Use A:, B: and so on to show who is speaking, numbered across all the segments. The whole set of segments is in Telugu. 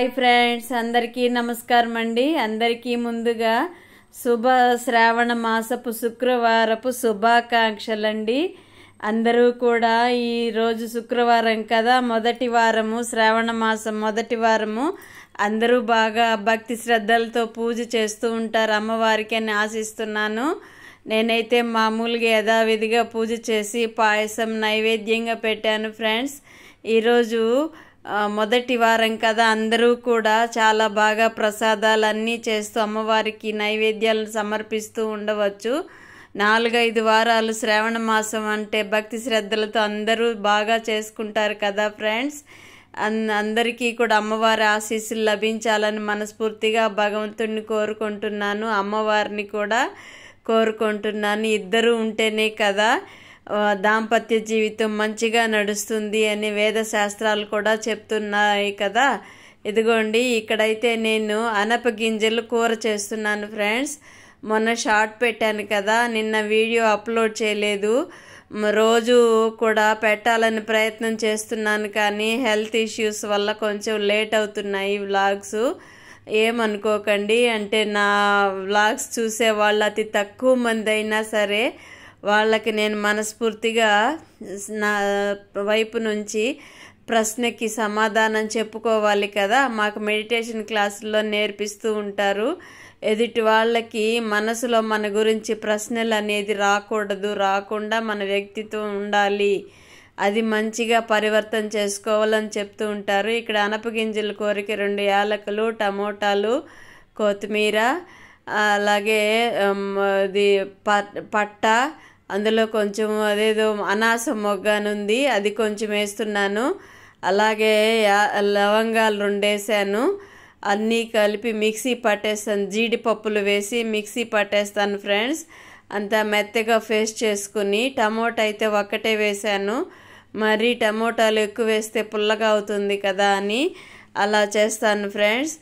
A: హాయ్ ఫ్రెండ్స్, అందరికీ నమస్కారం అండి. అందరికీ ముందుగా శుభ శ్రావణ మాసపు శుక్రవారపు శుభాకాంక్షలండి. అందరూ కూడా ఈరోజు శుక్రవారం కదా, మొదటి వారము, శ్రావణ మాసం మొదటి వారము. అందరూ బాగా భక్తి శ్రద్ధలతో పూజ చేస్తూ ఉంటారు అమ్మవారికి అని ఆశిస్తున్నాను. నేనైతే మామూలుగా యథావిధిగా పూజ చేసి పాయసం నైవేద్యంగా పెట్టాను ఫ్రెండ్స్. ఈరోజు మొదటి వారం కదా, అందరూ కూడా చాలా బాగా ప్రసాదాలన్నీ చేస్తూ అమ్మవారికి నైవేద్యాలను సమర్పిస్తూ ఉండవచ్చు. 4-5 వారాలు శ్రావణ మాసం అంటే భక్తి శ్రద్ధలతో అందరూ బాగా చేసుకుంటారు కదా ఫ్రెండ్స్. అందరికీ కూడా అమ్మవారి ఆశీస్సులు లభించాలని మనస్ఫూర్తిగా భగవంతుడిని కోరుకుంటున్నాను, అమ్మవారిని కూడా కోరుకుంటున్నాను. ఇద్దరు ఉంటేనే కదా దాంపత్య జీవితం మంచిగా నడుస్తుంది అని వేద శాస్త్రాలు కూడా చెప్తున్నాయి కదా. ఇదిగోండి, ఇక్కడైతే నేను అనప గింజలు కూర చేస్తున్నాను ఫ్రెండ్స్. మొన్న షార్ట్ పెట్టాను కదా, నిన్న వీడియో అప్లోడ్ చేయలేదు. రోజు కూడా పెట్టాలని ప్రయత్నం చేస్తున్నాను, కానీ హెల్త్ ఇష్యూస్ వల్ల కొంచెం లేట్ అవుతున్నాయి వ్లాగ్స్. ఏమనుకోకండి, అంటే నా వ్లాగ్స్ చూసే వాళ్ళు అతి తక్కువ మంది అయినా సరే వాళ్ళకి నేను మనస్ఫూర్తిగా నా వైపు నుంచి ప్రశ్నకి సమాధానం చెప్పుకోవాలి కదా. మాకు మెడిటేషన్ క్లాసుల్లో నేర్పిస్తూ ఉంటారు, ఎదుటి వాళ్ళకి మనసులో మన గురించి ప్రశ్నలు అనేది రాకుండా మన వ్యక్తిత్వం ఉండాలి, అది మంచిగా పరివర్తన చేసుకోవాలని చెప్తూ ఉంటారు. ఇక్కడ అనపగింజల కూరకి 2 యాలకులు, టమోటాలు, కొత్తిమీర, అలాగే ఇది పట్ట, అందులో కొంచెం అదేదో అనాస మొగ్గనుంది అది కొంచెం వేస్తున్నాను. అలాగే లవంగాలు 2 వేసాను. అన్నీ కలిపి మిక్సీ పట్టేస్తాను, జీడిపప్పులు వేసి మిక్సీ పట్టేస్తాను ఫ్రెండ్స్. అంతా మెత్తగా పేస్ట్ చేసుకుని, టమోటా అయితే ఒక్కటే వేసాను, మరి టమోటాలు ఎక్కువ వేస్తే పుల్లగా అవుతుంది కదా అని అలా చేస్తాను ఫ్రెండ్స్.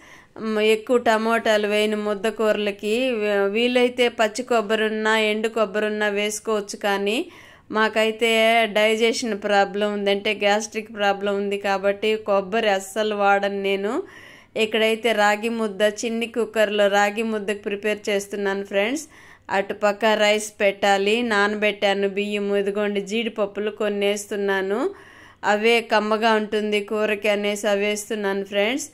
A: ఎక్కువ టమోటాలు వేయని ముద్ద కూరలకి. వీలైతే పచ్చి కొబ్బరి ఉన్నా ఎండు కొబ్బరి ఉన్నా వేసుకోవచ్చు, కానీ మాకైతే డైజెషన్ ప్రాబ్లం ఉంది, అంటే గ్యాస్ట్రిక్ ప్రాబ్లం ఉంది కాబట్టి కొబ్బరి అస్సలు వాడను నేను. ఇక్కడైతే రాగి ముద్ద, చిన్ని కుక్కర్లో రాగి ముద్దకు ప్రిపేర్ చేస్తున్నాను ఫ్రెండ్స్. అటుపక్క రైస్ పెట్టాలి, నానబెట్టాను బియ్యము. ఇదిగోండి, జీడిపప్పులు కొన్ని వేస్తున్నాను, అవే కమ్మగా ఉంటుంది కూరకి అనేసి అవి వేస్తున్నాను ఫ్రెండ్స్.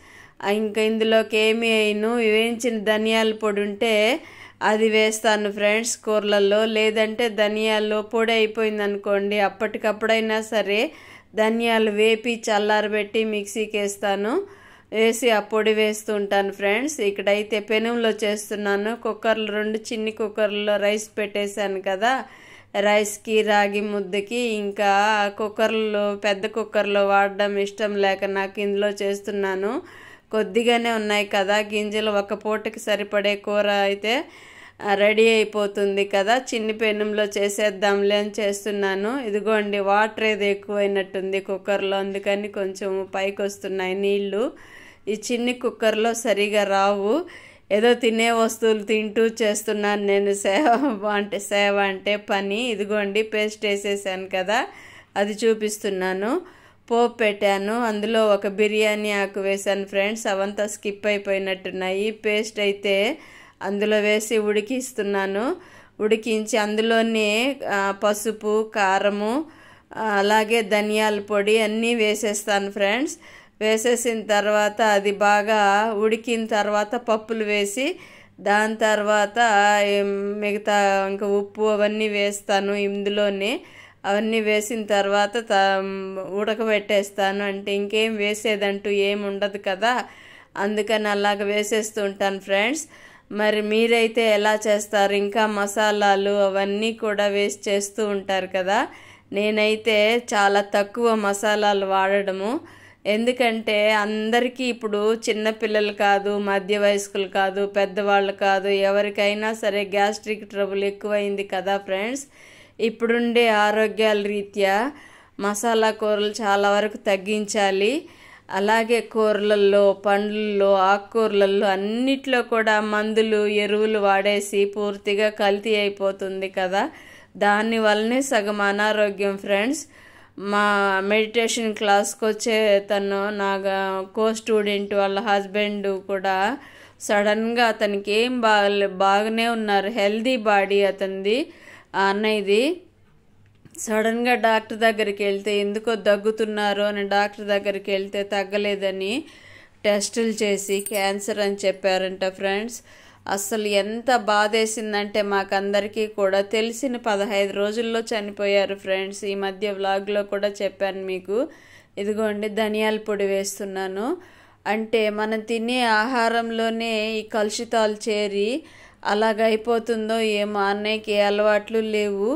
A: ఇంకా ఇందులోకి ఏమి వేయను, వేయించిన ధనియాల పొడి ఉంటే అది వేస్తాను ఫ్రెండ్స్ కూరలలో. లేదంటే ధనియాలు పొడి అయిపోయింది అనుకోండి, అప్పటికప్పుడైనా సరే ధనియాలు వేపి చల్లారబెట్టి మిక్సీకి వేస్తాను, వేసి ఆ పొడి వేస్తూ ఉంటాను ఫ్రెండ్స్. ఇక్కడైతే పెనంలో చేస్తున్నాను. కుక్కర్లు 2 చిన్ని కుక్కర్లో రైస్ పెట్టేశాను కదా, రైస్కి రాగి ముద్దకి. ఇంకా కుక్కర్లో పెద్ద కుక్కర్లో వాడడం ఇష్టం లేక నాకు ఇందులో చేస్తున్నాను. కొద్దిగానే ఉన్నాయి కదా గింజలు, ఒక పూటకి సరిపడే కూర అయితే రెడీ అయిపోతుంది కదా, చిన్ని పెనంలో చేసేద్దాంలే అని చేస్తున్నాను. ఇదిగోండి, వాటర్ ఏదో ఎక్కువైనట్టుంది కుక్కర్లో, అందుకని కొంచెం పైకి వస్తున్నాయి నీళ్ళు. ఈ చిన్ని కుక్కర్లో సరిగా రావు. ఏదో తినే వస్తువులు తింటూ చేస్తున్నాను నేను సేవ అంటే పని. ఇదిగోండి, పేస్ట్ వేసేసాను కదా, అది చూపిస్తున్నాను. పోపు పెట్టాను, అందులో ఒక బిర్యానీ ఆకు వేసాను ఫ్రెండ్స్. అవంతా స్కిప్ అయిపోయినట్టున్నాయి. పేస్ట్ అయితే అందులో వేసి ఉడికిస్తున్నాను. ఉడికించి అందులోనే పసుపు, కారము, అలాగే ధనియాల పొడి అన్నీ వేసేస్తాను ఫ్రెండ్స్. వేసేసిన తర్వాత అది బాగా ఉడికిన తర్వాత పప్పులు వేసి, దాని తర్వాత మిగతా ఇంకా ఉప్పు అవన్నీ వేస్తాను ఇందులోనే. అవన్నీ వేసిన తర్వాత ఉడకబెట్టేస్తాను, అంటే ఇంకేం వేసేదంటూ ఏమి ఉండదు కదా, అందుకని అలాగ వేసేస్తూ ఉంటాను ఫ్రెండ్స్. మరి మీరైతే ఎలా చేస్తారు? ఇంకా మసాలాలు అవన్నీ కూడా వేసి చేస్తూ ఉంటారు కదా. నేనైతే చాలా తక్కువ మసాలాలు వాడడము, ఎందుకంటే అందరికీ ఇప్పుడు చిన్నపిల్లలు కాదు, మధ్య వయస్కులు కాదు, పెద్దవాళ్ళు కాదు, ఎవరికైనా సరే గ్యాస్ట్రిక్ ట్రబుల్ ఎక్కువైంది కదా ఫ్రెండ్స్. ఇప్పుడుండే ఆరోగ్యాల రీత్యా మసాలా కూరలు చాలా వరకు తగ్గించాలి. అలాగే కూరలలో, పండ్లలో, ఆకుకూరలలో అన్నిట్లో కూడా మందులు, ఎరువులు వాడేసి పూర్తిగా కల్తీ అయిపోతుంది కదా. దానివల్లనే సగం అనారోగ్యం ఫ్రెండ్స్. మా మెడిటేషన్ క్లాస్కి వచ్చే తను నా కో స్టూడెంట్ వాళ్ళ హస్బెండ్ కూడా సడన్గా అతనికి ఏం బాగానే ఉన్నారు, హెల్దీ బాడీ అతనిది, ఆ అన్నయ్యది. సడన్గా డాక్టర్ దగ్గరికి వెళ్తే ఎందుకో దగ్గుతున్నారు అని డాక్టర్ దగ్గరికి వెళ్తే తగ్గలేదని టెస్టులు చేసి క్యాన్సర్ అని చెప్పారంట ఫ్రెండ్స్. అసలు ఎంత బాధేసిందంటే మాకందరికీ కూడా. తెలిసిన 15 రోజుల్లో చనిపోయారు ఫ్రెండ్స్. ఈ మధ్య వ్లాగ్లో కూడా చెప్పాను మీకు. ఇదిగోండి ధనియాల పొడి వేస్తున్నాను. అంటే మనం తినే ఆహారంలోనే ఈ కలుషితాలు చేరి అలాగైపోతుందో ఏమో. అన్నయ్యకి ఏ అలవాట్లు లేవు,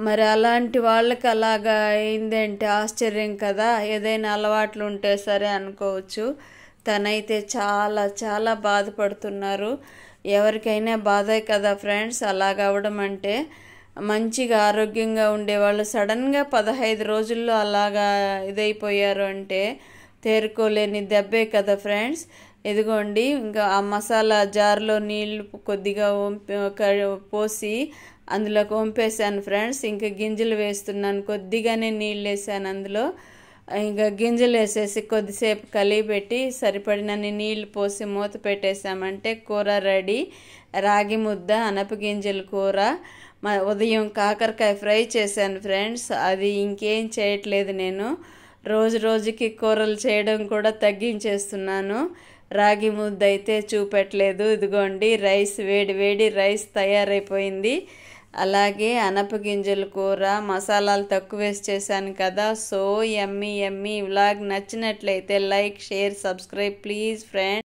A: మరి అలాంటి వాళ్ళకి అలాగా అయిందంటే ఆశ్చర్యం కదా. ఏదైనా అలవాట్లు ఉంటే సరే అనుకోవచ్చు. తనైతే చాలా చాలా బాధపడుతున్నారు. ఎవరికైనా బాధే కదా ఫ్రెండ్స్ అలాగవడం అంటే. మంచిగా ఆరోగ్యంగా ఉండేవాళ్ళు సడన్గా 15 రోజుల్లో అలాగా ఇదైపోయారు అంటే తేరుకోలేని దెబ్బే కదా ఫ్రెండ్స్. ఇదిగోండి ఇంకా ఆ మసాలా జార్లో నీళ్ళు కొద్దిగా పోసి అందులోకి వంపేసాను ఫ్రెండ్స్. ఇంకా గింజలు వేస్తున్నాను, కొద్దిగానే నీళ్ళు వేసాను అందులో. ఇంకా గింజలు వేసేసి కొద్దిసేపు కలిపెట్టి సరిపడినన్ని నీళ్లు పోసి మూత పెట్టేసామంటే కూర రెడీ. రాగి ముద్ద, అనపగింజల కూర. ఉదయం కాకరకాయ ఫ్రై చేశాను ఫ్రెండ్స్. అది ఇంకేం చేయట్లేదు నేను. రోజు రోజుకి కూరలు చేయడం కూడా తగ్గించేస్తున్నాను. రాగి ముద్ద అయితే చూపెట్టలేదు. ఇదిగోండి రైస్, వేడి వేడి రైస్ తయారైపోయింది. అలాగే అనపగింజల కూర మసాలాలు తక్కువ వేసి చేశాను కదా. సో యమ్మీ యమ్మీ. వ్లాగ్ నచ్చినట్లయితే like, share, subscribe please friends.